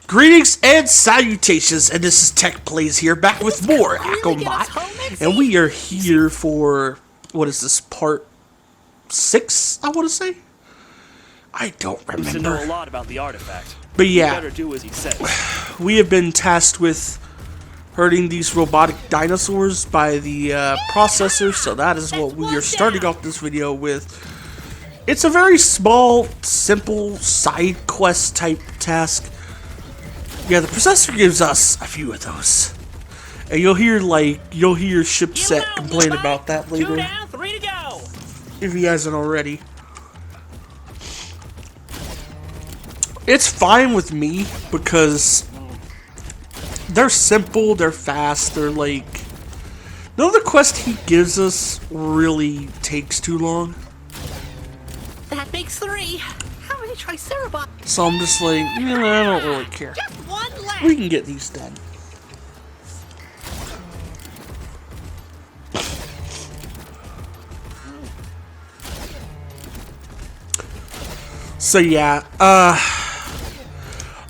Greetings and salutations, and this is Tech Plays here, back with more Akimbot, and we are here for, what is this, part 6, I want to say? I don't remember. To know a lot about the artifact. But yeah, Better do as he says. we have been tasked with hurting these robotic dinosaurs by the processor, so that is what we are starting off this video with. It's a very small, simple side quest type task. Yeah, the processor gives us a few of those. And you'll hear Shipset complain about that later. 2 down, 3 to go. If he hasn't already. It's fine with me because they're simple, they're fast, they're like... none of the quest he gives us really takes too long. That makes 3. How many Triceratops? So I'm just like, I don't really care. Just one left. We can get these done. So yeah, I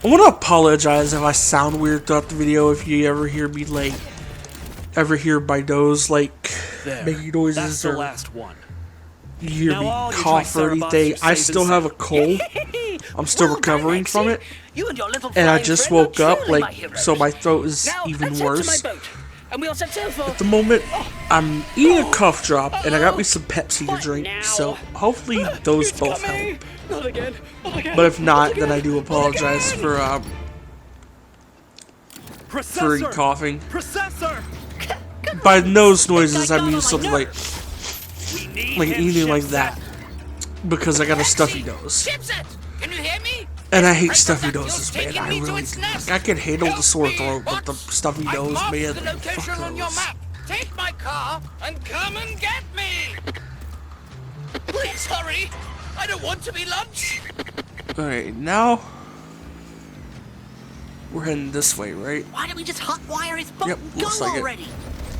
want to apologize if I sound weird throughout the video. If you ever hear me hear my nose making noises, that's the or last one. you hear me cough or anything, I still have a cold. I'm still recovering from it, and I just woke up, so my throat is even worse. At the moment, I'm eating a cough drop, and I got me some Pepsi to drink, so hopefully those both help. Not again. But if not, then I do apologize for coughing. Processor. By nose noises, I mean something like eating like that, because I got a stuffy nose. Can you hear me? And I hate stuffy noses, man. I really do. Like, I can handle the sore throat, but the stuffy nose, man. Fuck those. Take my car and come and get me. Please hurry. I don't want to be lunch. Alright, now we're heading this way, right? Why don't we just hotwire his boat Yep, and looks go like it. already?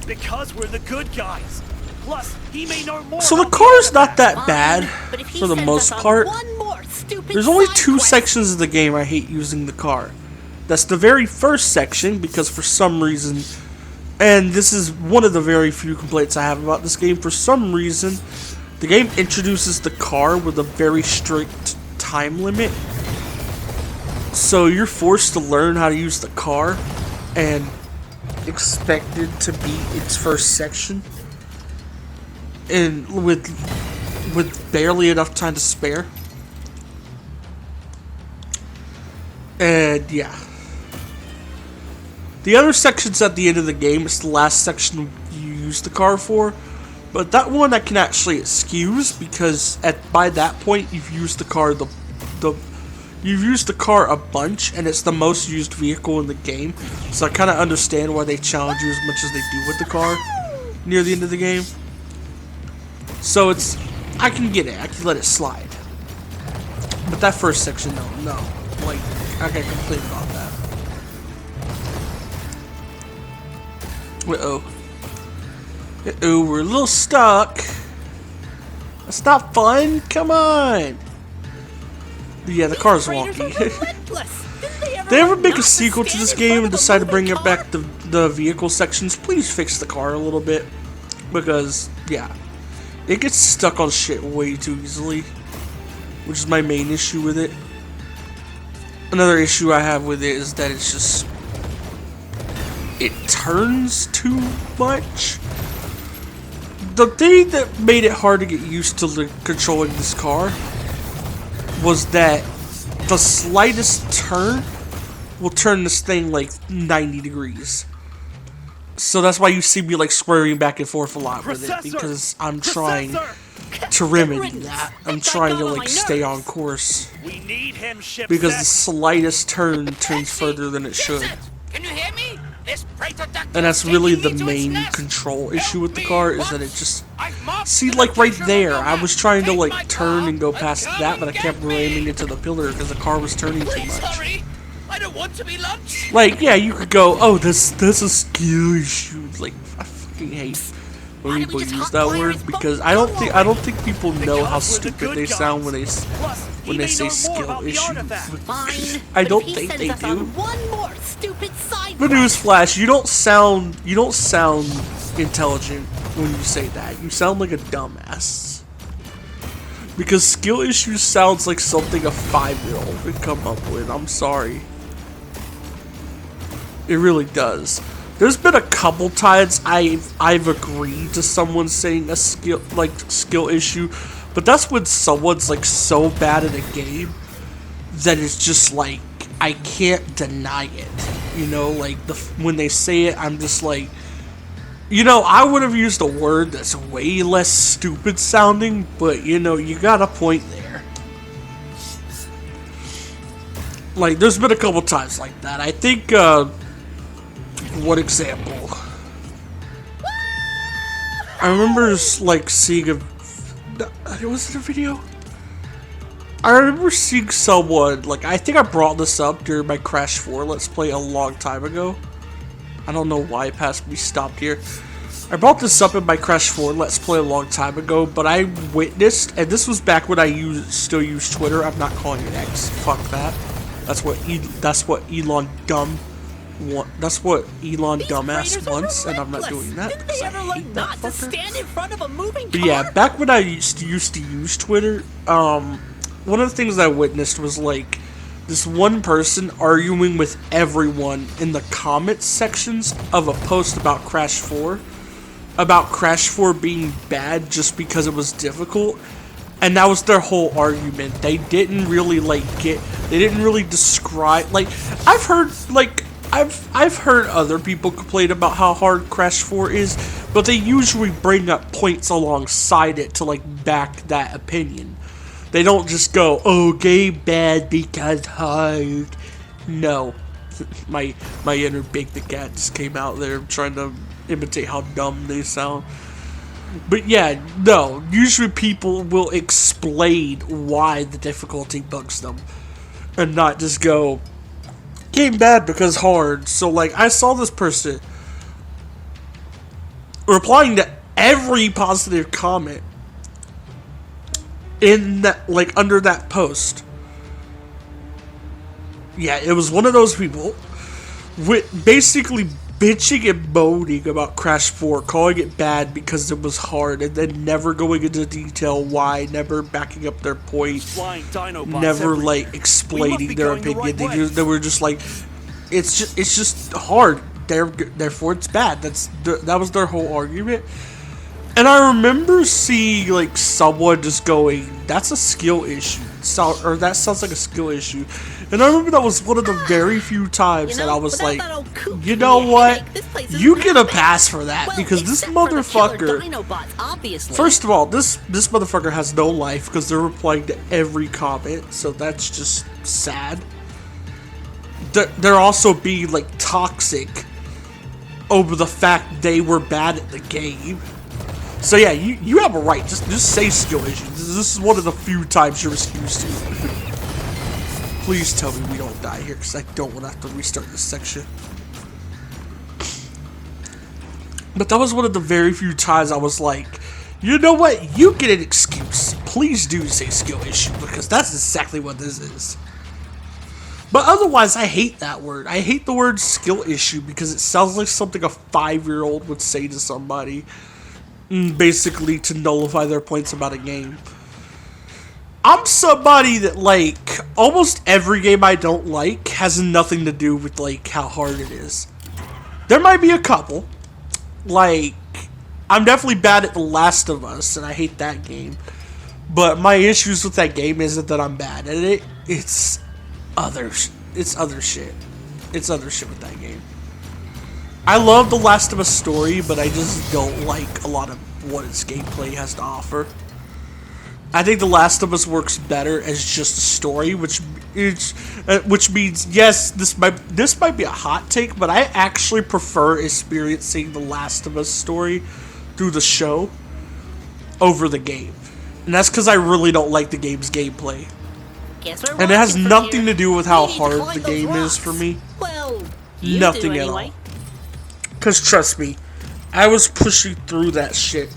Because we're the good guys. Plus, he may know more. So the about car's the not that Fine, bad but if he for the sends most us on part. one more stupid There's only side 2 quest- sections of the game I hate using the car. That's the very first section, because for some reason, and this is one of the very few complaints I have about this game, for some reason, the game introduces the car with a very strict time limit. So you're forced to learn how to use the car and expected to beat its first section. And with barely enough time to spare. And yeah. The other section's at the end of the game. It's the last section you use the car for. But that one I can actually excuse, because by that point you've used the car you've used the car a bunch, and it's the most used vehicle in the game. So I kind of understand why they challenge you as much as they do with the car near the end of the game. So I can get it. I can let it slide. But that first section, no. Like, I got complain about that. Uh-oh. Uh-oh, we're a little stuck. That's not fun. Come on. Yeah, the car's wonky. If they ever make a sequel to this game and decide to bring it back to the vehicle sections, please fix the car a little bit. Because, yeah, it gets stuck on shit way too easily, which is my main issue with it. Another issue I have with it is that it turns too much. The thing that made it hard to get used to controlling this car was that the slightest turn will turn this thing like 90 degrees. So that's why you see me like swerving back and forth a lot with it, because I'm trying to remedy that. I'm trying to like stay on course, We need him, Shipset. because the slightest turn turns further than it should. Can you hear me? This And that's really the main control issue with the car, is that it just... see, like right there, I was trying to like turn and go past that, but I kept ramming into the pillar because the car was turning too much. I don't want to be lunch. Like, yeah, you could go, oh, that's a skill issue. Like, I fucking hate when people use that word, because I don't think people know how stupid they sound when they when He they may say know more skill about the issue. artifact. Fine. I but don't if he think sends they us do. on one more stupid side But quest, newsflash, you don't sound intelligent when you say that. You sound like a dumbass. Because skill issues sounds like something a 5-year-old would come up with. I'm sorry. It really does. There's been a couple times I've agreed to someone saying a skill issue, but that's when someone's like so bad at a game that it's just like I can't deny it. You know, like when they say it, I'm just like, you know, I would have used a word that's way less stupid sounding, but you know, you got a point there. Like, there's been a couple times like that. I think, what example? I remember, like, seeing was it a video? I remember seeing someone, like, I think I brought this up during my Crash 4 Let's Play a long time ago. I don't know why it passed me stopped here. I brought this up in my Crash 4 Let's Play a long time ago, but I witnessed, and this was back when I still used Twitter. I'm not calling it X. Fuck that. That's what Elon dumbass wants, and I'm not doing that. Did they ever learn not to stand in front of a moving car? But yeah, back when I used to use Twitter, one of the things I witnessed was like this one person arguing with everyone in the comments sections of a post about Crash 4, about Crash 4 being bad just because it was difficult. And that was their whole argument. They didn't really they didn't really describe, like, I've heard other people complain about how hard Crash 4 is, but they usually bring up points alongside it to like back that opinion. They don't just go, "Oh, game bad because hard." No, my inner Big the Cat just came out there trying to imitate how dumb they sound. But yeah, no, usually people will explain why the difficulty bugs them, and not just go, "Game bad because hard." So like, I saw this person replying to every positive comment in that, like, under that post. Yeah, it was one of those people with basically bitching and moaning about Crash 4, calling it bad because it was hard, and then never going into detail why, never backing up their point, Flying Dinobots never everywhere. like We must explaining be their going the opinion. right way. They were just like, it's just hard. Therefore it's bad. That was their whole argument. And I remember seeing like someone just going, "That's a skill issue," or "That sounds like a skill issue." And I remember that was one of the very few times that I was like, you know what? You get a pass for that, because this motherfucker. First of all, this motherfucker has no life because they're replying to every comment, so that's just sad. They're also being like toxic over the fact they were bad at the game. So yeah, you have a right. Just say skill issues. This is one of the few times you're excused to. Please tell me we don't die here, because I don't want to have to restart this section. But that was one of the very few times I was like, you know what? You get an excuse. Please do say skill issue, because that's exactly what this is. But otherwise, I hate that word. I hate the word skill issue because it sounds like something a 5-year-old would say to somebody. Basically to nullify their points about a game. I'm somebody that, like, almost every game I don't like has nothing to do with, like, how hard it is. There might be a couple. Like, I'm definitely bad at The Last of Us, and I hate that game. But my issues with that game isn't that I'm bad at it. It's other shit. It's other shit with that game. I love The Last of Us story, but I just don't like a lot of what its gameplay has to offer. I think The Last of Us works better as just a story, which means, yes, this might be a hot take, but I actually prefer experiencing The Last of Us story through the show over the game. And that's because I really don't like the game's gameplay. And it has nothing to do with how hard the game is for me. Well, nothing at all. Because trust me, I was pushing through that shit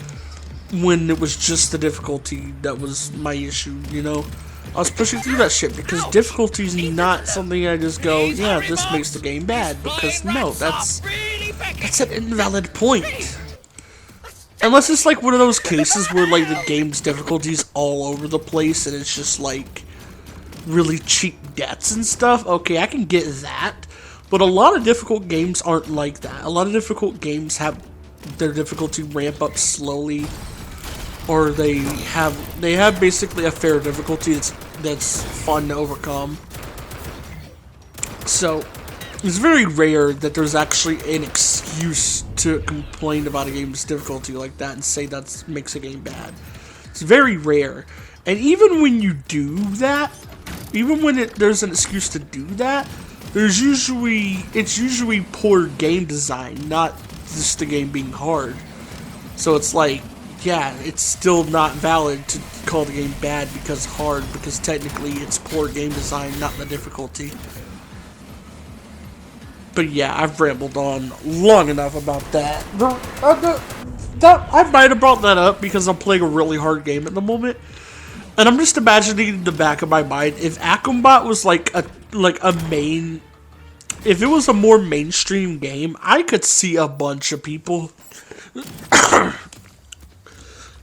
when it was just the difficulty that was my issue, you know? I was pushing through that shit because difficulty is not something I just go, yeah, this makes the game bad. Because no, that's an invalid point. Unless it's like one of those cases where like the game's difficulty's all over the place and it's just like really cheap deaths and stuff. Okay, I can get that. But a lot of difficult games aren't like that. A lot of difficult games have their difficulty ramp up slowly, or they have basically a fair difficulty that's fun to overcome. So it's very rare that there's actually an excuse to complain about a game's difficulty like that and say that makes a game bad. It's very rare. And even when you do that, even when there's an excuse to do that, it's usually poor game design, not just the game being hard. So it's like, yeah, it's still not valid to call the game bad because hard, because technically it's poor game design, not the difficulty. But yeah, I've rambled on long enough about that. I might have brought that up because I'm playing a really hard game at the moment. And I'm just imagining in the back of my mind, if Akimbot was like a main, if it was a more mainstream game, I could see a bunch of people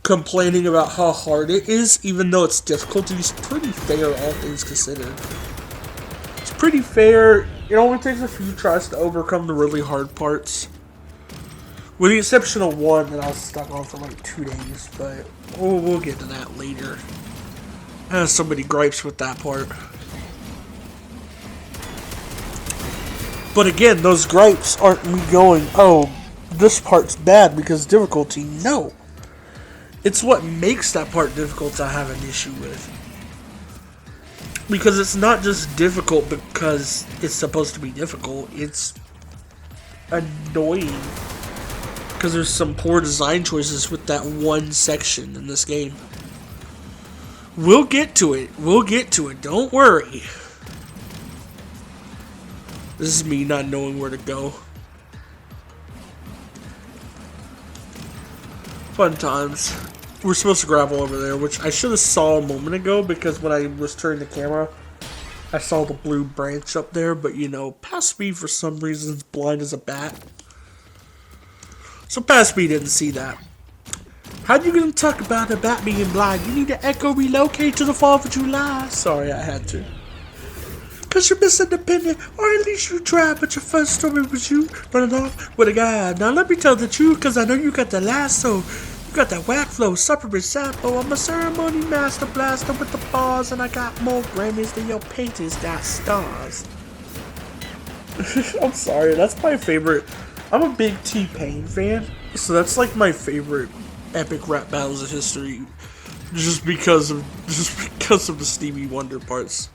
complaining about how hard it is, even though its difficulty is pretty fair, all things considered. It's pretty fair. It only takes a few tries to overcome the really hard parts. With the exception of one that I was stuck on for like 2 days, but we'll get to that later. I have so many gripes with that part. But again, those gripes aren't me going, oh, this part's bad because difficulty. No. It's what makes that part difficult I have an issue with. Because it's not just difficult because it's supposed to be difficult. It's annoying. Because there's some poor design choices with that one section in this game. We'll get to it. We'll get to it. Don't worry. This is me not knowing where to go. Fun times. We're supposed to gravel over there, which I should have saw a moment ago because when I was turning the camera, I saw the blue branch up there, but you know, past me for some reason is blind as a bat. So past me didn't see that. How you gonna talk about a bat being blind? You need to echo relocate to the 4th of July. Sorry, I had to. Cause you're Miss Independent, or at least you tried, but your first story was you running off with a guy. Now let me tell the truth, cause I know you got the lasso. You got that whack flow, supper sample. I'm a ceremony master blaster with the bars, and I got more Grammys than your paintings got stars. I'm sorry, that's my favorite. I'm a big T-Pain fan, so that's like my favorite epic rap battles of history, just because of the Stevie Wonder parts.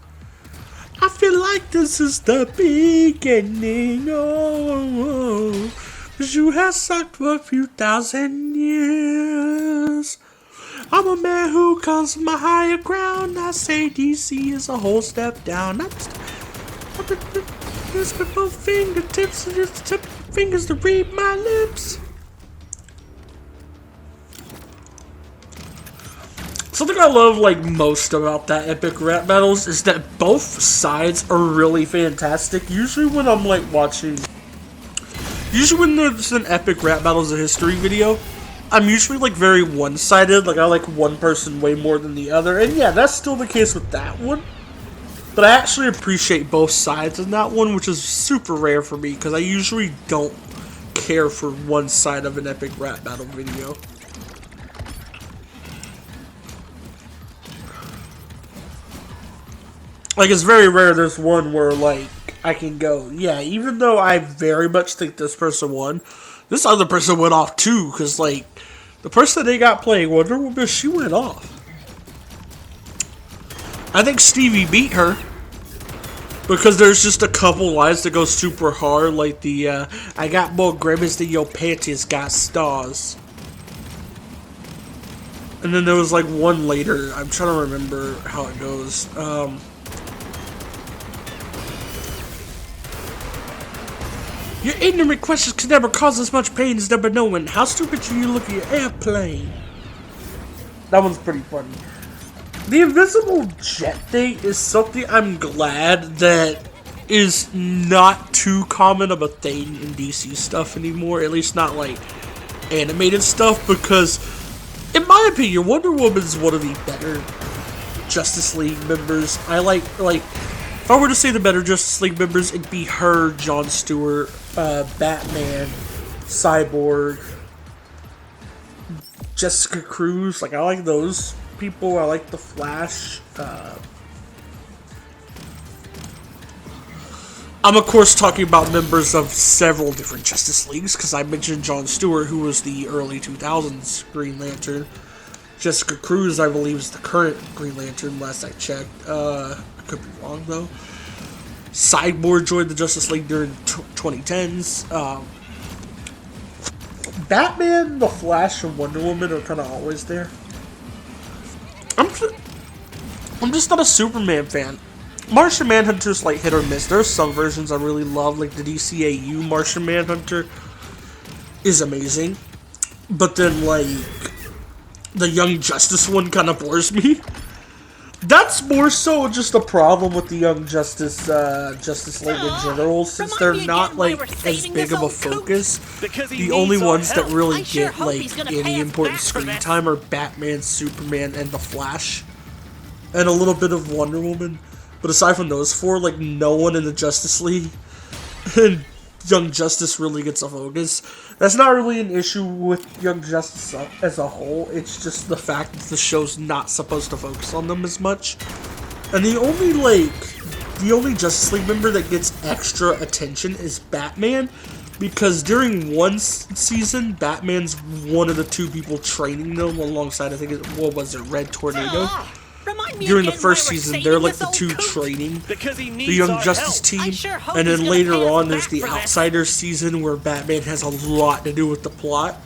I feel like this is the beginning, oh, 'cause you have sucked for a few thousand years. I'm a man who comes from a higher ground. I say DC is a whole step down. Just with both fingertips and just tip fingers to read my lips. Something I love like most about that epic rap battles is that both sides are really fantastic. Usually when I'm like watching, when there's an epic rap battles of history video, I'm usually like very one-sided. Like I like one person way more than the other, and yeah, that's still the case with that one. But I actually appreciate both sides in that one, which is super rare for me because I usually don't care for one side of an epic rap battle video. Like, it's very rare there's one where, like, I can go, yeah, even though I very much think this person won, this other person went off too, because, like, the person they got playing Wonder Woman, she went off. I think Stevie beat her, because there's just a couple lines that go super hard, like the, I got more Grammys than your panties got stars. And then there was, like, one later, I'm trying to remember how it goes, your ignorant questions can never cause as much pain as never knowing. How stupid should you look at your airplane? That one's pretty funny. The invisible jet thing is something I'm glad that is not too common of a thing in DC stuff anymore, at least not like animated stuff, because in my opinion, Wonder Woman is one of the better Justice League members. I like, if I were to say the better Justice League members, it'd be her, Jon Stewart, Batman, Cyborg, Jessica Cruz. Like, I like those people. I like the Flash. I'm of course talking about members of several different Justice Leagues, because I mentioned Jon Stewart, who was the early 2000s Green Lantern. Jessica Cruz, I believe, is the current Green Lantern, last I checked. I could be wrong, though. Cyborg joined the Justice League during 2010s. Batman, the Flash, and Wonder Woman are kind of always there. I'm just not a Superman fan. Martian Manhunter's like hit or miss. There's some versions I really love, like the DCAU Martian Manhunter is amazing. But then, like, the Young Justice one kind of bores me. That's more so just a problem with the Young Justice League in general, since they're not like as big of a focus. The only ones that really get like any important screen time are Batman, Superman, and the Flash, and a little bit of Wonder Woman. But aside from those four, like, no one in the Justice League and Young Justice really gets a focus. That's not really an issue with Young Justice as a whole. It's just the fact that the show's not supposed to focus on them as much. And the only Justice League member that gets extra attention is Batman, because during one season, Batman's one of the two people training them alongside, I think, what was it, Red Tornado? During the first season, they're like the two training the Young Justice team, and then later on there's the Outsiders season where Batman has a lot to do with the plot.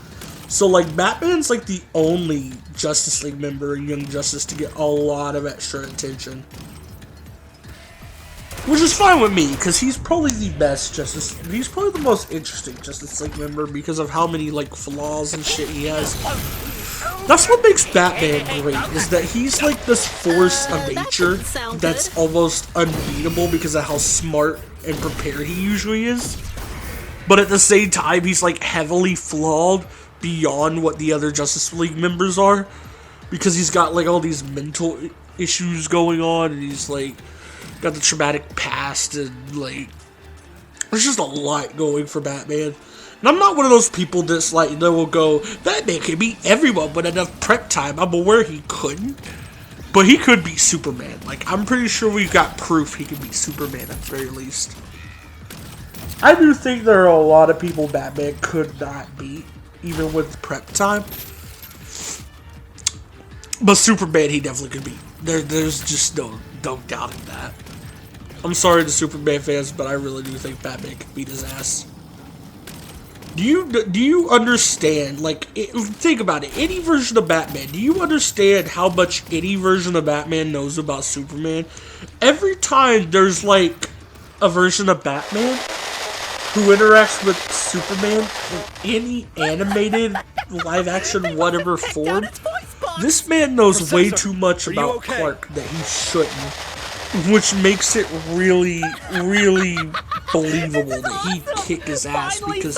So like, Batman's like the only Justice League member in Young Justice to get a lot of extra attention, which is fine with me, because he's probably the best he's probably the most interesting Justice League member because of how many like flaws and shit he has. That's what makes Batman great, is that he's like this force of nature that's almost unbeatable because of how smart and prepared he usually is. But at the same time, he's like heavily flawed beyond what the other Justice League members are, because he's got like all these mental issues going on, and he's like got the traumatic past, and like there's just a lot going for Batman. And I'm not one of those people that's like, that will go, Batman can beat everyone with enough prep time. I'm aware he couldn't, but he could beat Superman. Like, I'm pretty sure we've got proof he can beat Superman at the very least. I do think there are a lot of people Batman could not beat, even with prep time. But Superman, he definitely could beat. There's just no doubting that. I'm sorry to Superman fans, but I really do think Batman could beat his ass. Do you understand, like, think about it, any version of Batman, do you understand how much any version of Batman knows about Superman? Every time there's, like, a version of Batman who interacts with Superman in any animated, live-action, whatever form, this man knows way too much about Clark that he shouldn't. Which makes it really, really believable that he'd kick his ass, because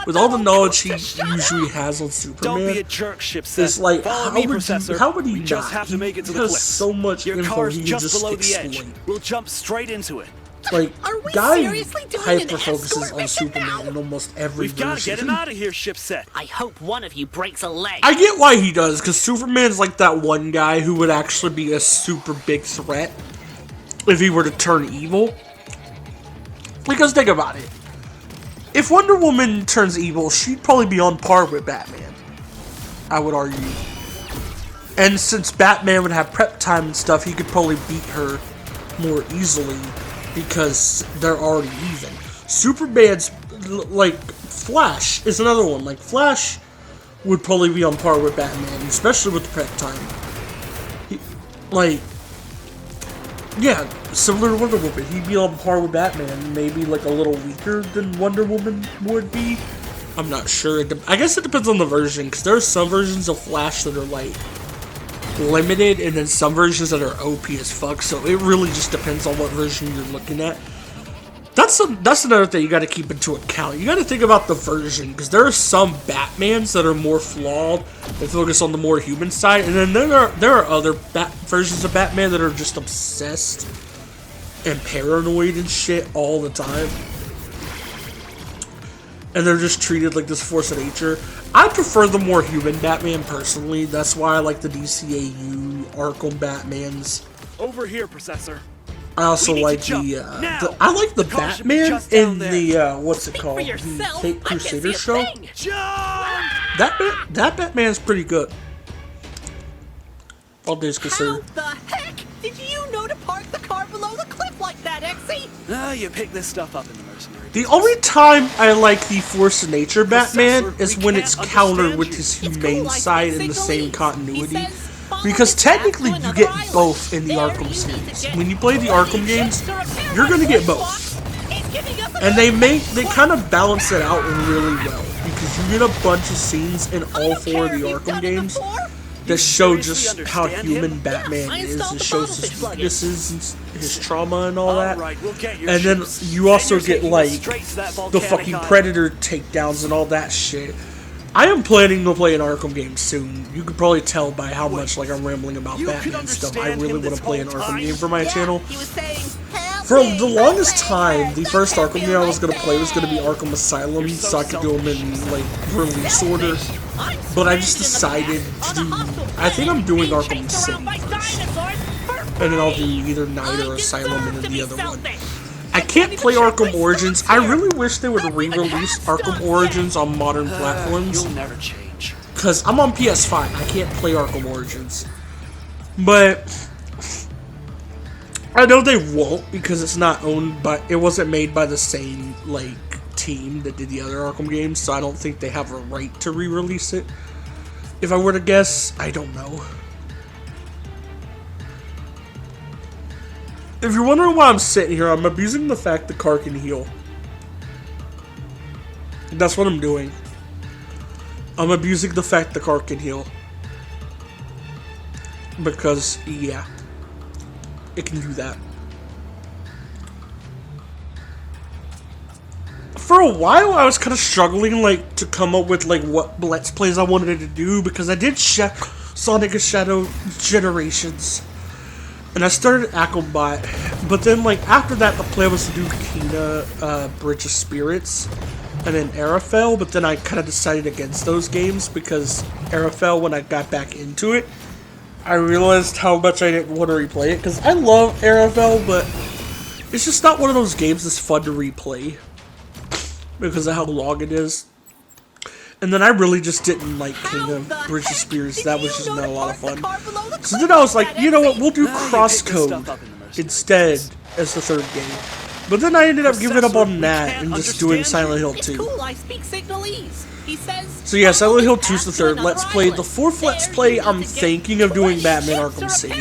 with all the knowledge he usually has on Superman, Don't be a jerk, Shipset. it's like, Follow how me, would Professor. he just not? have to make it to He the has cliffs. so much Your info car's he can just just below the edge. exploit. We'll jump straight into it. Like, Are we Guy seriously doing an hyper-focuses escort on mission Superman now? in almost every We've got to get version. him out of here, Shipset. I hope one of you breaks a leg. I get why he does, because Superman's like that one guy who would actually be a super big threat if he were to turn evil. Because think about it. If Wonder Woman turns evil, she'd probably be on par with Batman, I would argue. And since Batman would have prep time and stuff, he could probably beat her more easily because they're already even. Superman's, like, Flash is another one. Like, Flash would probably be on par with Batman, especially with the prep time. Yeah, similar to Wonder Woman. He'd be on par with Batman, maybe like a little weaker than Wonder Woman would be. I'm not sure. I guess it depends on the version, because there are some versions of Flash that are like limited, and then some versions that are OP as fuck. So it really just depends on what version you're looking at. That's another thing you got to keep into account. You got to think about the version, because there are some Batmans that are more flawed and focus on the more human side, and then there are other versions of Batman that are just obsessed and paranoid and shit all the time, and they're just treated like this force of nature. I prefer the more human Batman personally. That's why I like the DCAU Arkham Batmans. Over here, Processor. I also like I like the Batman in the what's it Speak called? for The yourself. Cape I can't see Crusader a show. thing. Jump! That Batman's pretty good. All days How considered. the heck did you know to park the car below the cliff like that, Exy? You pick this stuff up in the mercenary. The only time I like the Force of Nature Batman Professor, is we when can't it's countered understand with you. his It's humane cool, I side speak in the same signalese. continuity. He says, follow Because this path technically to you another get island. both in the There Arkham you need to series. get When you play the Arkham games, to repair you're my gonna get voice both. box. It's giving us And they another kind of balance it out really well, because you get a bunch of scenes in I all don't 4 care of the if you've Arkham done it games before. that show seriously just how understand human him? Batman I is. installed It the shows bottle his fish plugin. weaknesses and his trauma and all that. Alright, we'll get your And then chips. you also And you're get taking us like straight to that the volcanic fucking island. Predator takedowns and all that shit. I am planning to play an Arkham game soon. You could probably tell by how much like I'm rambling about You Batman could stuff. I understand really him want this to play an whole Arkham time? game for my channel. He was saying, "Help For me, the longest help time, me, the first help Arkham me game I was like gonna play was gonna be that." Arkham Asylum, You're so so I could do them in like release order. I'm But I just stranded in the decided past to on a do. hostile I think I'm planet, doing being Arkham chased City around by first, dinosaurs for and then I'll do free. either Night or I Asylum and deserve then to the be other one. selfish. I can't play Check my Arkham Origins. stats I here. really wish they would Not even re-release half Arkham stats Origins on modern platforms. You'll never change. Because I'm on PS5, I can't play Arkham Origins. But I know they won't, because it's not owned by, it wasn't made by the same like team that did the other Arkham games, so I don't think they have a right to re-release it. If I were to guess, I don't know. If you're wondering why I'm sitting here, I'm abusing the fact the car can heal. That's what I'm doing. I'm abusing the fact the car can heal. Because, yeah. It can do that. For a while, I was kind of struggling, like, to come up with, like, what Let's Plays I wanted it to do, because I did Sonic and Shadow Generations. And I started Akimbot, but then, like, after that, the plan was to do Kena, Bridge of Spirits, and then Arafel, but then I kind of decided against those games, because Arafel, when I got back into it, I realized how much I didn't want to replay it, because I love Arafel, but it's just not one of those games that's fun to replay, because of how long it is. And then I really just didn't like King of Bridge of Spirits. That was just not a lot of fun. So then I was like, you know what, we'll do Crosscode instead as the third game. But then I ended up giving up on that and just doing Silent Hill 2. Cool, I speak signalese. He says, So yeah, Silent Hill 2 is the third Let's Play. The fourth Let's Play, I'm thinking of doing Batman Arkham City.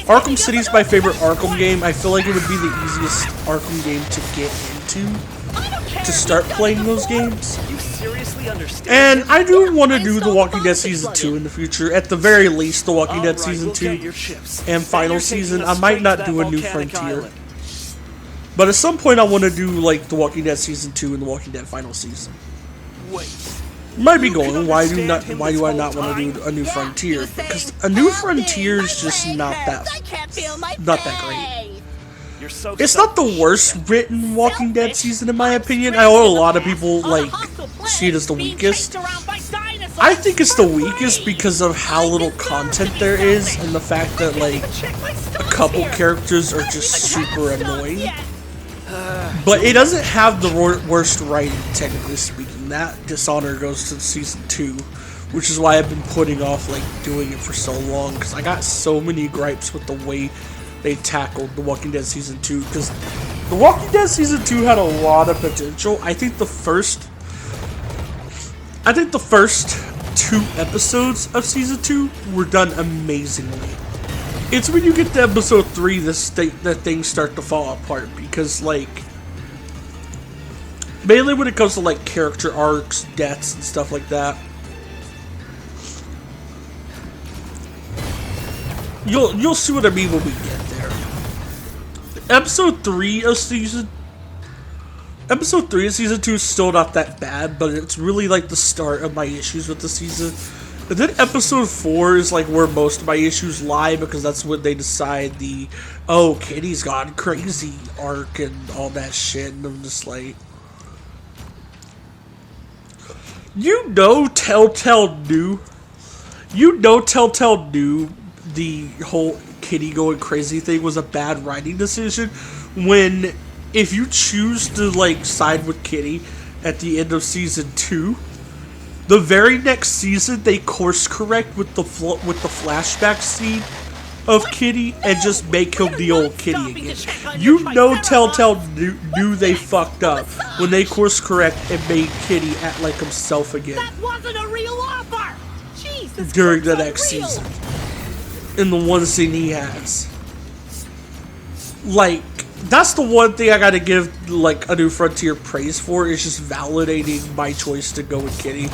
Arkham City is my favorite Arkham game. I feel like it would be the easiest Arkham game to get into, to start playing those games. You seriously understand? And I do want to do The Walking Dead Season 2 in the future. At the very least, The Walking Dead Season 2 and final season. I might not do a New Frontier. But at some point I want to do like The Walking Dead Season 2 and The Walking Dead final season. Wait. Might be going, why do I not want to do a New Frontier? Because a New Frontier is just not that great. You're so It's not the worst written Walking Dead season in my opinion. I know a lot of people like see it as the weakest. I think it's the weakest because of how little content there is and the fact that like a couple characters are just super annoying. But it doesn't have the worst writing, technically speaking. That dishonor goes to season 2, which is why I've been putting off like doing it for so long, because I got so many gripes with the way they tackled The Walking Dead Season 2, because The Walking Dead Season 2 had a lot of potential. I think the first 2 episodes of Season 2 were done amazingly. It's when you get to episode 3 that things start to fall apart, because like mainly when it comes to like character arcs, deaths, and stuff like that. You'll see what I mean when we get there. Episode 3 of season 2 is still not that bad, but it's really like the start of my issues with the season. And then episode 4 is like where most of my issues lie, because that's when they decide the, oh, Kitty's gone crazy arc and all that shit, and I'm just like, Telltale knew the whole Kitty going crazy thing was a bad writing decision, when if you choose to like side with Kitty at the end of season 2, the very next season they course correct with the flashback scene of Kitty and just make him the old Kitty again. You know Telltale knew they fucked up when they course correct and made Kitty act like himself again. That wasn't a real offer! Jesus, during the next season. In the one scene he has. Like, that's the one thing I gotta give, like, A New Frontier praise for, is just validating my choice to go with Kitty.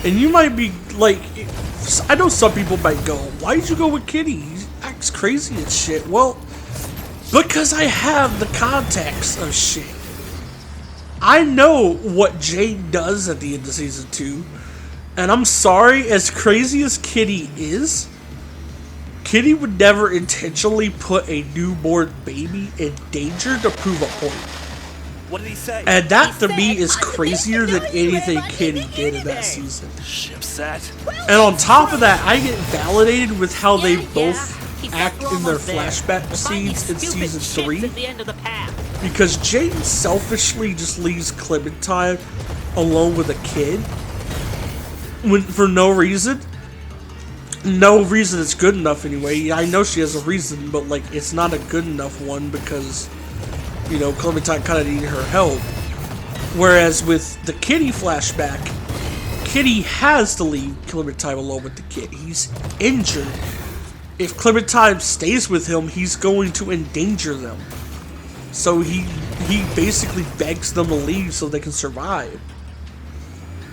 And you might be, like, I know some people might go, why'd you go with Kitty? He acts crazy and shit. Well, because I have the context of shit. I know what Jane does at the end of season 2. And I'm sorry, as crazy as Kitty is, Kitty would never intentionally put a newborn baby in danger to prove a point. What did he say? And that to me is crazier than anything Kitty did in that season. Ship set. And on top of that, I get validated with how they both act in their flashback scenes in season 3. Because Jane selfishly just leaves Clementine alone with a kid. For no reason. No reason it's good enough anyway. I know she has a reason, but like it's not a good enough one because, you know, Clementine kind of needed her help. Whereas with the Kitty flashback, Kitty has to leave Clementine alone with the kid. He's injured. If Clementine stays with him, he's going to endanger them. So he basically begs them to leave so they can survive.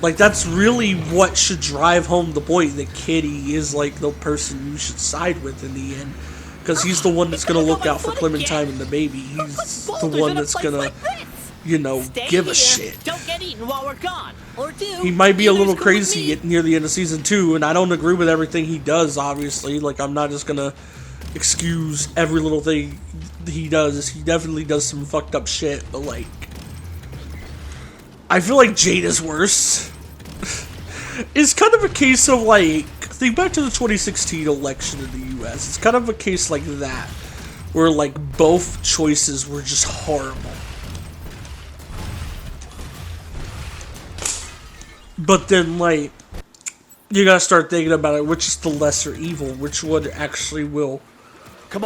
Like, that's really what should drive home the point that Kitty is, like, the person you should side with in the end. Because he's the one that's going to look out for Clementine and the baby. He's the one that's going to, you know, give a shit. Don't get eaten while we're gone. Or do. He might be a little crazy near the end of season 2, and I don't agree with everything he does, obviously. Like, I'm not just going to excuse every little thing he does. He definitely does some fucked up shit, but, like, I feel like Jade is worse. It's kind of a case of, like, think back to the 2016 election in the US. It's kind of a case like that, where, like, both choices were just horrible. But then, like, you gotta start thinking about it, which is the lesser evil, which one actually will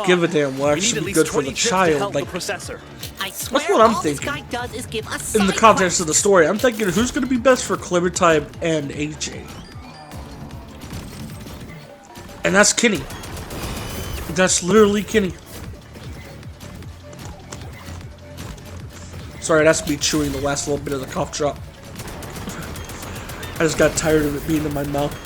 give a damn, will actually be good for the child. Like, I swear, that's what I'm all this thinking. guy does is give us In the side context quests. of the story, I'm thinking who's gonna be best for Clementine and AJ. And that's Kenny. That's literally Kenny. Sorry, that's me chewing the last little bit of the cough drop. I just got tired of it being in my mouth.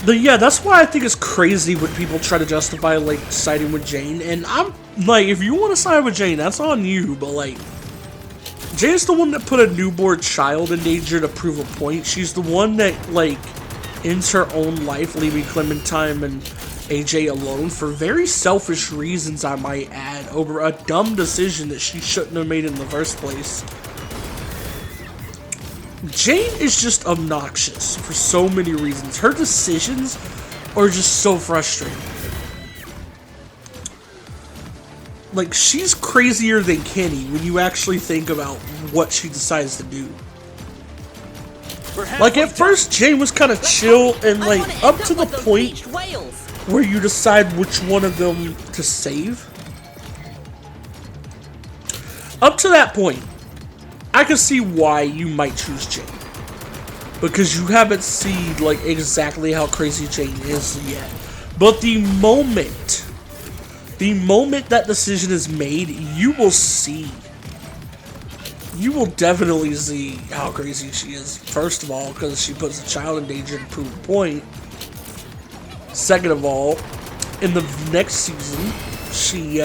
But yeah, that's why I think it's crazy when people try to justify, like, siding with Jane. And I'm, like, if you want to side with Jane, that's on you. But, like, Jane's the one that put a newborn child in danger to prove a point. She's the one that, like, ends her own life, leaving Clementine and AJ alone for very selfish reasons, I might add, over a dumb decision that she shouldn't have made in the first place. Jane is just obnoxious for so many reasons. Her decisions are just so frustrating. Like, she's crazier than Kenny when you actually think about what she decides to do. Like, at first, Jane was kind of chill and, like, up to the point where you decide which one of them to save. Up to that point, I can see why you might choose Jane. Because you haven't seen, like, exactly how crazy Jane is yet. But the moment that decision is made, you will see you will definitely see how crazy she is. First of all, because she puts a child in danger to prove a point. Second of all, in the next season, she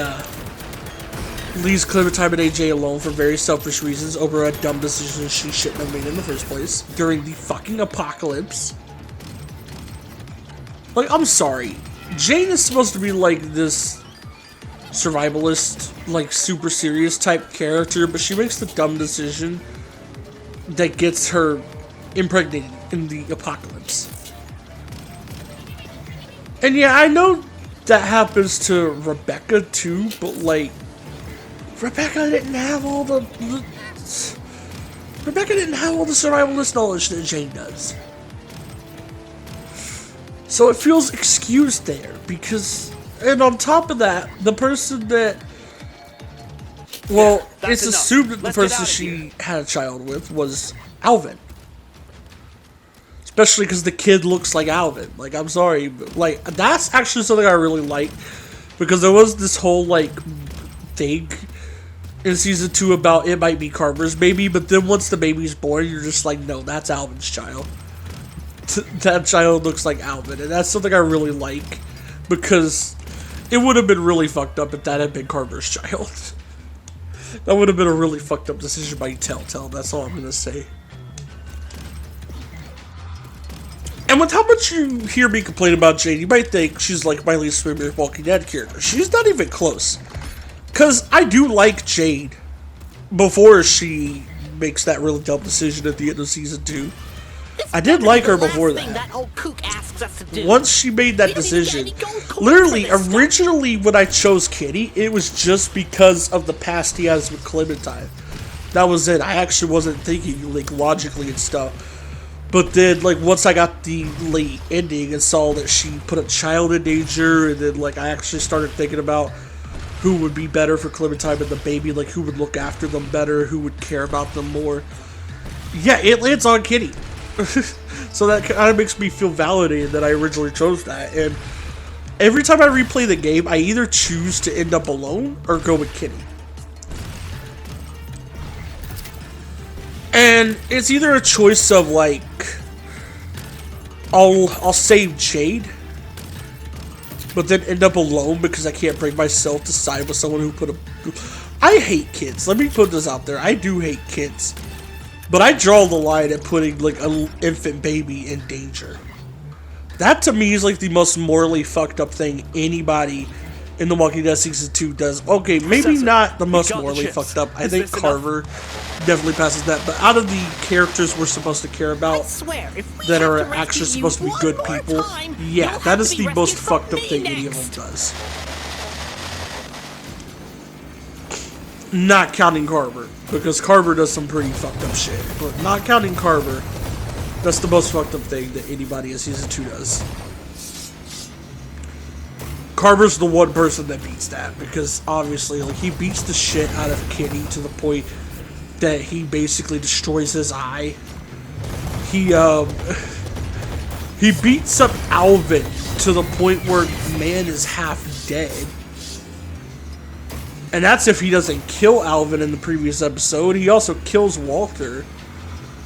leaves Clementine and AJ alone for very selfish reasons over a dumb decision she shouldn't have made in the first place during the fucking apocalypse. Like, I'm sorry. Jane is supposed to be like this survivalist, like super serious type character, but she makes the dumb decision that gets her impregnated in the apocalypse. And yeah, I know that happens to Rebecca too, but like, Rebecca didn't have all the survivalist knowledge that Jane does. So it feels excused there, because, and on top of that, the person that, well, it's assumed that the person she had a child with was Alvin. Especially because the kid looks like Alvin. Like, I'm sorry, but, like, that's actually something I really like, because there was this whole, like, thing in season 2 about it might be Carver's baby, but then once the baby's born, you're just like, no, that's Alvin's child. That child looks like Alvin, and that's something I really like, because it would have been really fucked up if that had been Carver's child. That would have been a really fucked up decision by Telltale, that's all I'm gonna say. And with how much you hear me complain about Jane, you might think she's like my least favorite Walking Dead character. She's not even close. Because I do like Jane before she makes that really dumb decision at the end of season 2. I did like her before that. Once she made that decision, literally, originally when I chose Kitty, it was just because of the past he has with Clementine. That was it. I actually wasn't thinking, like, logically and stuff. But then, like, once I got the late ending and saw that she put a child in danger, and then, like, I actually started thinking about who would be better for Clementine and the baby, like, who would look after them better, who would care about them more. Yeah, it lands on Kitty. So that kind of makes me feel validated that I originally chose that. And every time I replay the game, I either choose to end up alone or go with Kitty. And it's either a choice of, like, I'll save Jade, but then end up alone because I can't bring myself to side with someone who put a... I hate kids. Let me put this out there. I do hate kids. But I draw the line at putting, like, an infant baby in danger. That, to me, is, like, the most morally fucked up thing anybody in The Walking Dead Season 2 does. Okay, maybe not the most morally fucked up. I think Carver definitely passes that. But out of the characters we're supposed to care about that are actually supposed to be good people, yeah, that is the most fucked up thing any of them does. Not counting Carver, because Carver does some pretty fucked up shit. But not counting Carver, that's the most fucked up thing that anybody in Season 2 does. Carver's the one person that beats that, because obviously, like, he beats the shit out of Kitty to the point that he basically destroys his eye. He beats up Alvin to the point where man is half dead. And that's if he doesn't kill Alvin in the previous episode. He also kills Walter.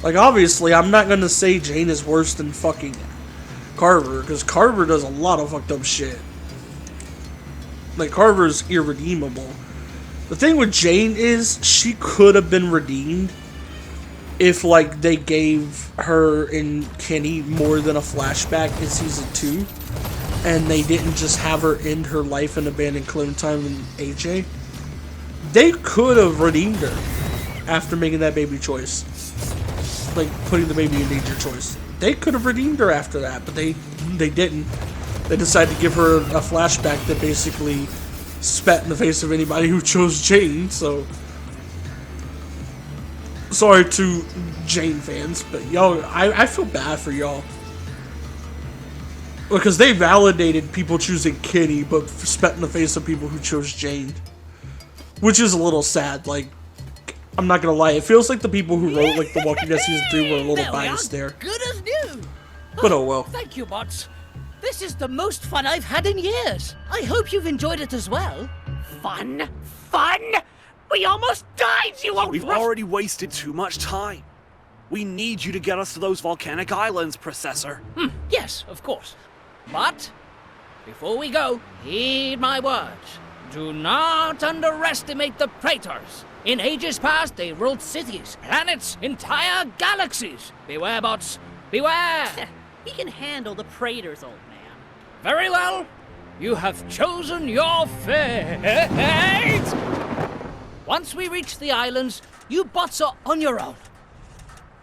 Like, obviously, I'm not gonna say Jane is worse than fucking Carver, because Carver does a lot of fucked up shit. Like, Carver's irredeemable. The thing with Jane is, she could have been redeemed if, like, they gave her and Kenny more than a flashback in Season 2. And they didn't just have her end her life and abandon Clementine and AJ. They could have redeemed her after making that baby choice. Like, putting the baby in danger choice. They could have redeemed her after that, but they didn't. They decided to give her a flashback that basically spat in the face of anybody who chose Jane, so... Sorry to Jane fans, but y'all, I feel bad for y'all. Because they validated people choosing Kitty, but spat in the face of people who chose Jane. Which is a little sad, like, I'm not gonna lie, it feels like the people who wrote, like, The Walking Dead Season 3 were a little biased there. Good as new. But oh well. Thank you, Bots. This is the most fun I've had in years. I hope you've enjoyed it as well. Fun? Fun? We almost died, you old We've already wasted too much time. We need you to get us to those volcanic islands, Processor. Yes, of course. But, before we go, heed my words. Do not underestimate the Praetors. In ages past, they ruled cities, planets, entire galaxies. Beware, bots. Beware! We can handle the Praetors, old man. Very well. You have chosen your fate. Once we reach the islands, you bots are on your own.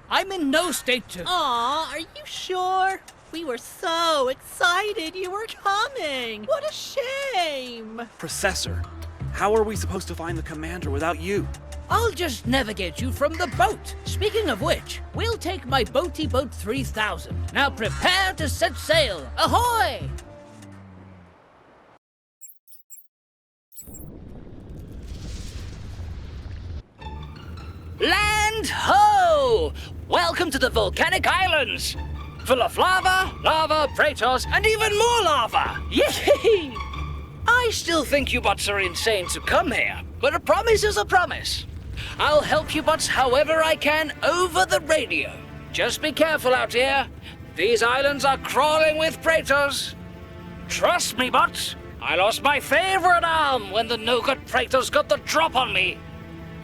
I'm in no state to... Aw, are you sure? We were so excited you were coming. What a shame. Processor, how are we supposed to find the commander without you? I'll just navigate you from the boat. Speaking of which, we'll take my boaty boat 3000. Now prepare to set sail. Ahoy! Land ho! Welcome to the volcanic islands. Full of lava, Praetors, and even more lava. Yay! I still think you bots are insane to come here, but a promise is a promise. I'll help you bots however I can over the radio. Just be careful out here. These islands are crawling with Praetors. Trust me, bots. I lost my favorite arm when the no-good Praetors got the drop on me.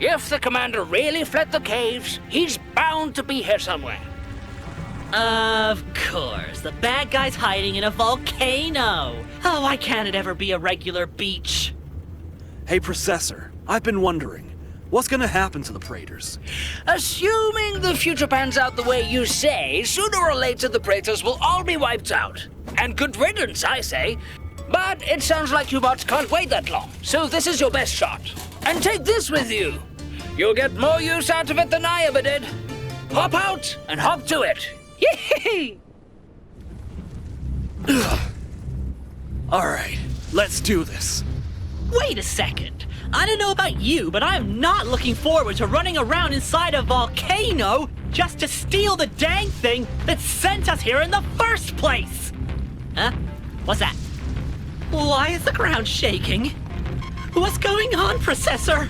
If the commander really fled the caves, he's bound to be here somewhere. Of course, the bad guy's hiding in a volcano. Oh, why can't it ever be a regular beach? Hey, Processor, I've been wondering, what's gonna happen to the Praetors? Assuming the future pans out the way you say, sooner or later the Praetors will all be wiped out. And good riddance, I say. But it sounds like you bots can't wait that long, so this is your best shot. And take this with you. You'll get more use out of it than I ever did. Hop out and hop to it. Yee! Alright, let's do this. Wait a second. I don't know about you, but I'm not looking forward to running around inside a volcano just to steal the dang thing that sent us here in the first place. Huh? What's that? Why is the ground shaking? What's going on, Processor?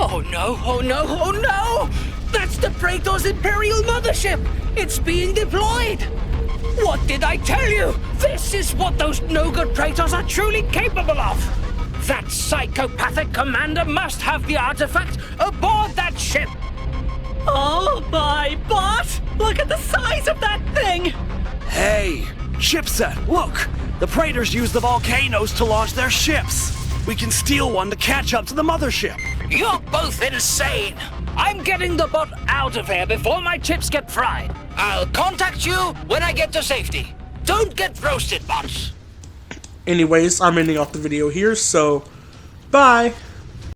Oh no, oh no, oh no! That's the Praetor's Imperial Mothership! It's being deployed! What did I tell you? This is what those no-good Praetors are truly capable of! That psychopathic commander must have the artifact aboard that ship! Oh my bot! Look at the size of that thing! Hey, shipset, look! The Praetors use the volcanoes to launch their ships! We can steal one to catch up to the mothership! You're both insane! I'm getting the bot out of here before my chips get fried. I'll contact you when I get to safety. Don't get roasted, bots. Anyways, I'm ending off the video here, so bye.